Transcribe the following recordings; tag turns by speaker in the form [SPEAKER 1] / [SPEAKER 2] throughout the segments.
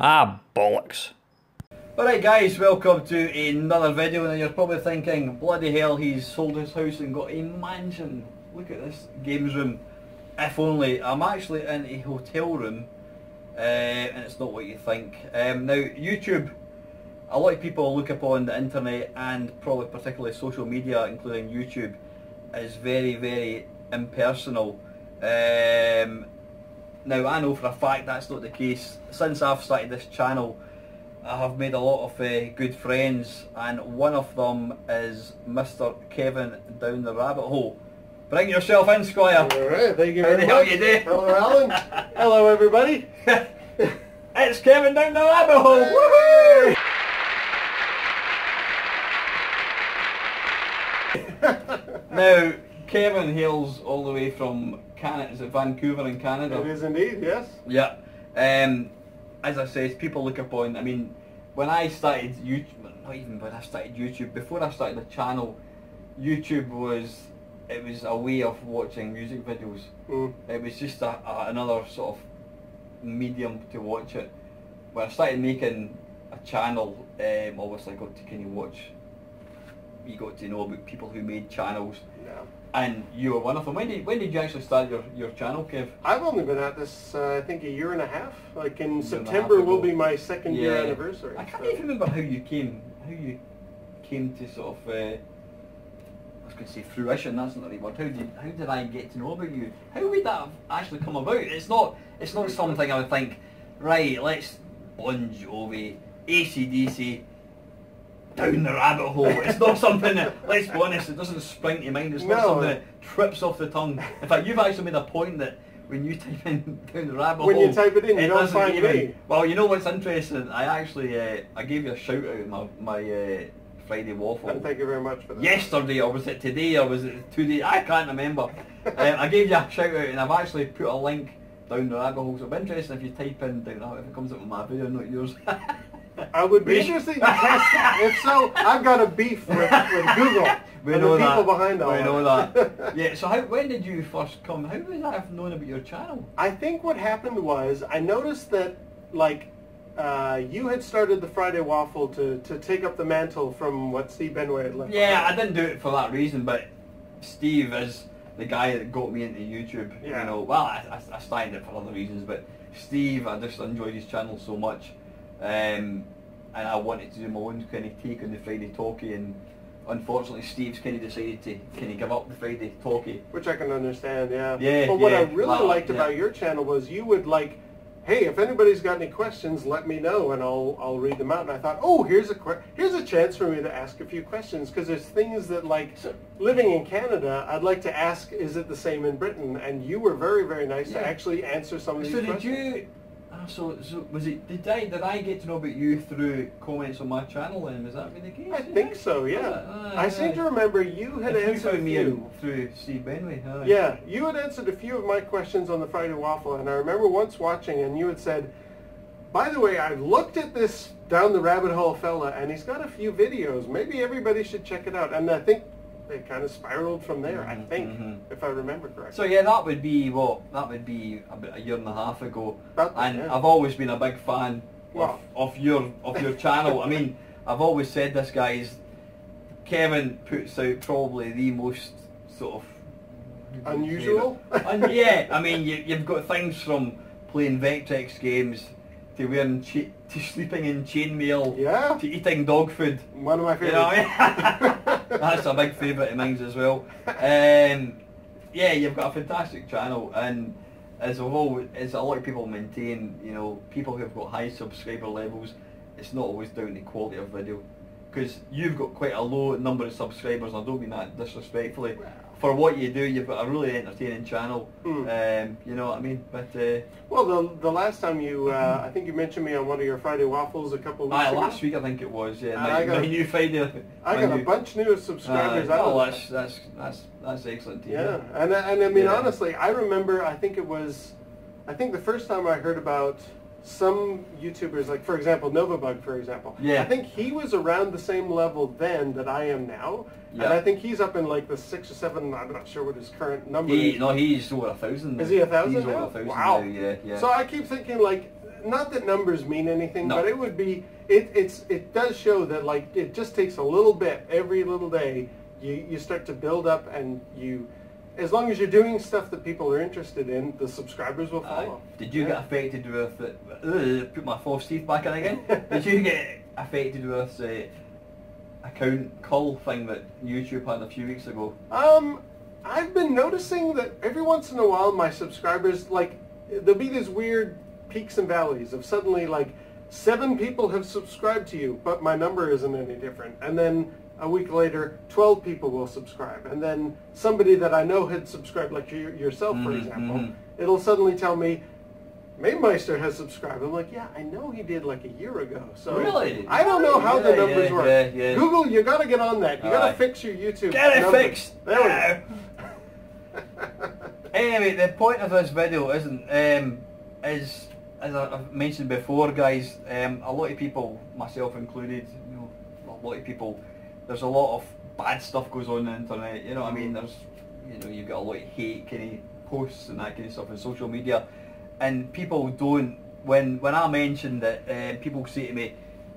[SPEAKER 1] Ah, bollocks. Alright guys, welcome to another video. And you're probably thinking, bloody hell, he's sold his house and got a mansion. Look at this games room. If only. I'm actually in a hotel room, and it's not what you think. Now, YouTube, a lot of people look upon the internet and probably particularly social media, including YouTube, is very, very impersonal. Now, I know for a fact that's not the case. Since I've started this channel, I have made a lot of good friends, and one of them is Mr. Kevin down the rabbit hole. Bring yourself in, Squire.
[SPEAKER 2] Alright, thank you very much.
[SPEAKER 1] How the hell you do?
[SPEAKER 2] Hello, Alan. Hello, everybody.
[SPEAKER 1] It's Kevin down the rabbit hole. Woohoo! Now, Kevin hails all the way from Canada. Is it Vancouver in Canada?
[SPEAKER 2] It is indeed, yes.
[SPEAKER 1] Yeah. As I said, people look upon, I mean, when I started YouTube, not even when I started YouTube, before I started the channel, YouTube was a way of watching music videos. It was just another sort of medium to watch it. When I started making a channel, obviously I got to kind of watch, you got to know about people who made channels.
[SPEAKER 2] Yeah. And
[SPEAKER 1] you were one of them. When did you actually start your channel, Kev?
[SPEAKER 2] I've only been at this, I think, a year and a half. Like in September will be my second year anniversary.
[SPEAKER 1] I can't even remember how you came to sort of, I was going to say fruition, that's not the right word. How did I get to know about you? How would that have actually come about? It's not something I would think, right, let's Bon Jovi, AC/DC, down the rabbit hole. It's not something that, let's be honest, it doesn't spring to mind. It's not something that trips off the tongue. In fact, you've actually made a point that when you type in down the rabbit hole,
[SPEAKER 2] when you type it in, you don't find me.
[SPEAKER 1] Well, you know what's interesting? I actually, I gave you a shout out in my Friday waffle.
[SPEAKER 2] And thank you very much for that.
[SPEAKER 1] Yesterday, or was it today, or was it 2 days? I can't remember. I gave you a shout out, and I've actually put a link down the rabbit hole. So it'll be interesting if you type in down that, if it comes up with my video, not yours.
[SPEAKER 2] I would be interested to test it. If so, I've got a beef with Google.
[SPEAKER 1] We
[SPEAKER 2] and
[SPEAKER 1] know
[SPEAKER 2] the people
[SPEAKER 1] that.
[SPEAKER 2] behind all
[SPEAKER 1] we know
[SPEAKER 2] that.
[SPEAKER 1] that. Yeah. So when did you first come? How would I have known about your channel?
[SPEAKER 2] I think what happened was I noticed that you had started the Friday Waffle to take up the mantle from what Steve Benway had left.
[SPEAKER 1] Yeah, I didn't do it for that reason, but Steve is the guy that got me into YouTube.
[SPEAKER 2] Yeah.
[SPEAKER 1] You know, well, I started it for other reasons, but Steve, I just enjoyed his channel so much. And I wanted to do my own kind of take on the Friday Talkie, and unfortunately Steve's kind of decided to kind of give up the Friday Talkie.
[SPEAKER 2] Which I can understand, yeah.
[SPEAKER 1] Yeah.
[SPEAKER 2] But what I really liked about your channel was you would hey, if anybody's got any questions, let me know and I'll read them out. And I thought, oh, here's a chance for me to ask a few questions, because there's things that, living in Canada, I'd like to ask, is it the same in Britain? And you were very, very nice to actually answer some of these questions.
[SPEAKER 1] So did you? So was it? Did I get to know about you through comments on my channel? And was that really the case?
[SPEAKER 2] I think so. Yeah. I seem to remember you had answered
[SPEAKER 1] me through Steve Benway.
[SPEAKER 2] Yeah, you had answered a few of my questions on the Friday Waffle, and I remember once watching, and you had said, "By the way, I've looked at this down the rabbit hole fella, and he's got a few videos. Maybe everybody should check it out." And I think it kind of spiraled from there, I think, if I remember correctly.
[SPEAKER 1] So yeah, that would be about a year and a half ago. And
[SPEAKER 2] yeah.
[SPEAKER 1] I've always been a big fan of your channel. I mean, I've always said this, guys, Kevin puts out probably the most sort of
[SPEAKER 2] unusual?
[SPEAKER 1] Yeah, I mean, you've got things from playing Vectrex games to wearing to sleeping in chainmail, to eating dog food.
[SPEAKER 2] One of my favourites.
[SPEAKER 1] You know what I mean? That's a big favourite of mine as well. Yeah, you've got a fantastic channel, and as a lot of people maintain, you know, people who've got high subscriber levels, it's not always down to quality of video, because you've got quite a low number of subscribers, and I don't mean that disrespectfully. For what you do, you've got a really entertaining channel. You know what I mean? But
[SPEAKER 2] well, the last time you, I think you mentioned me on one of your Friday Waffles a couple of weeks ago.
[SPEAKER 1] Last week I think it was. Yeah, my new Friday.
[SPEAKER 2] I got a bunch new subscribers.
[SPEAKER 1] That's excellent to
[SPEAKER 2] hear. Yeah, and I mean honestly, I remember. I think the first time I heard about some YouTubers, like for example Novabug, for example.
[SPEAKER 1] Yeah.
[SPEAKER 2] I think he was around the same level then that I am now. And I think he's up in like the 6 or 7, I'm not sure what his current number is.
[SPEAKER 1] No, he's over 1,000 now.
[SPEAKER 2] Is he 1,000
[SPEAKER 1] He's
[SPEAKER 2] now?
[SPEAKER 1] over 1,000
[SPEAKER 2] wow.
[SPEAKER 1] now, yeah.
[SPEAKER 2] So I keep thinking, like, not that numbers mean anything,
[SPEAKER 1] No.
[SPEAKER 2] but it would be. It does show that like it just takes a little bit every little day. You start to build up, and as long as you're doing stuff that people are interested in, the subscribers will follow.
[SPEAKER 1] Did you get affected with it? Put my false teeth back in again. Did you get affected with the account cull thing that YouTube had a few weeks ago?
[SPEAKER 2] I've been noticing that every once in a while my subscribers, like, there'll be these weird peaks and valleys of suddenly like 7 people have subscribed to you, but my number isn't any different. And then a week later, 12 people will subscribe. And then somebody that I know had subscribed, like yourself, for example, it'll suddenly tell me, Mamemeister has subscribed. I'm like, yeah, I know he did like a year ago. So
[SPEAKER 1] really?
[SPEAKER 2] I don't know how the numbers work.
[SPEAKER 1] Yeah.
[SPEAKER 2] Google, you got to get on that. You got to fix your YouTube.
[SPEAKER 1] Get it
[SPEAKER 2] numbers.
[SPEAKER 1] fixed.
[SPEAKER 2] There we go.
[SPEAKER 1] Anyway, the point of this video isn't is, as I've mentioned before, guys. A lot of people, myself included, a lot of people. There's a lot of bad stuff goes on the internet. You know what I mean? There's, you've got a lot of hate kind of posts and that kind of stuff on social media, and people don't. When I mention that, people say to me,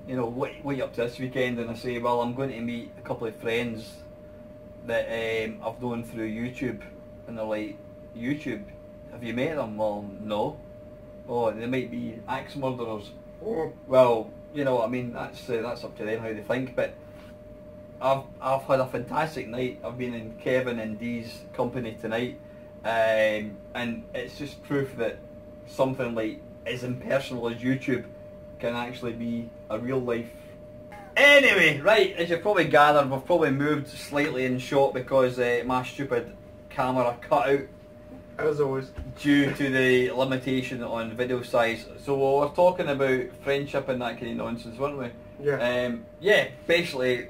[SPEAKER 1] what are you up to this weekend? And I say, well, I'm going to meet a couple of friends that I've known through YouTube. And they're like, YouTube? Have you met them? Well, no. Oh, they might be axe murderers. Well, you know what I mean? That's up to them how they think. But I've had a fantastic night. I've been in Kevin and Dee's company tonight, and it's just proof that something like as impersonal as YouTube can actually be a real life. Anyway, right, as you've probably gathered, we've probably moved slightly in shot because my stupid camera cut out,
[SPEAKER 2] as always,
[SPEAKER 1] due to the limitation on video size. So we were talking about friendship and that kind of nonsense, weren't we?
[SPEAKER 2] Yeah.
[SPEAKER 1] Yeah, basically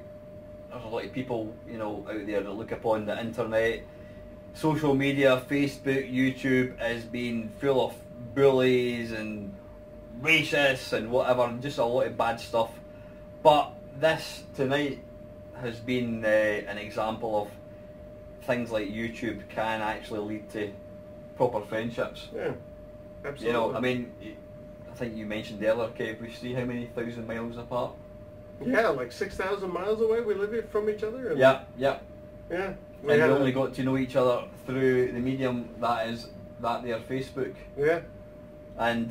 [SPEAKER 1] there's a lot of people, out there that look upon the internet, social media, Facebook, YouTube as being full of bullies and racists and whatever, and just a lot of bad stuff. But this tonight has been an example of things like YouTube can actually lead to proper friendships.
[SPEAKER 2] Yeah, absolutely.
[SPEAKER 1] I mean, I think you mentioned earlier, Kev, we see how many thousand miles apart?
[SPEAKER 2] Yeah, like 6,000 miles away we live from each other. And
[SPEAKER 1] yeah.
[SPEAKER 2] Yeah.
[SPEAKER 1] And we only got to know each other through the medium that their Facebook.
[SPEAKER 2] Yeah.
[SPEAKER 1] And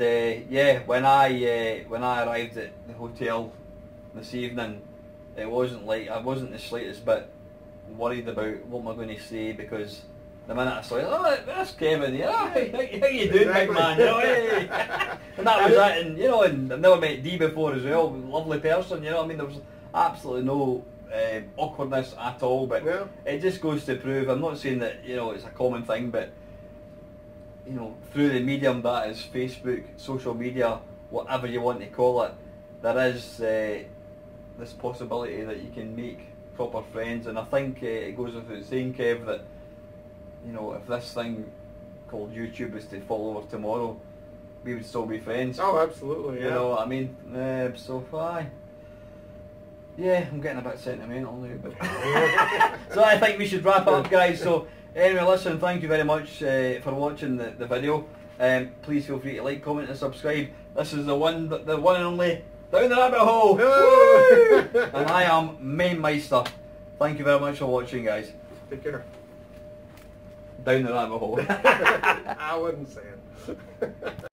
[SPEAKER 1] when I arrived at the hotel this evening, I wasn't the slightest bit worried about what am I going to say, because the minute I saw it, oh, that's Kevin, yeah, how you doing, big man, hey. And that was it, and and I've never met Dee before as well, lovely person, I mean, there was absolutely no awkwardness at all, but it just goes to prove, I'm not saying that, it's a common thing, but, through the medium that is Facebook, social media, whatever you want to call it, there is this possibility that you can make proper friends, and I think it goes without saying, Kev, that if this thing called YouTube was to fall over tomorrow, we would still be friends.
[SPEAKER 2] Oh, absolutely.
[SPEAKER 1] You know what I mean? So aye. Yeah, I'm getting a bit sentimental now, but so I think we should wrap up, guys. So anyway, listen, thank you very much for watching the video. Please feel free to like, comment, and subscribe. This is the one and only Down the Rabbit Hole. And I am Mamemeister. Thank you very much for watching, guys.
[SPEAKER 2] Take care.
[SPEAKER 1] Down the rabbit hole.
[SPEAKER 2] I wouldn't say it.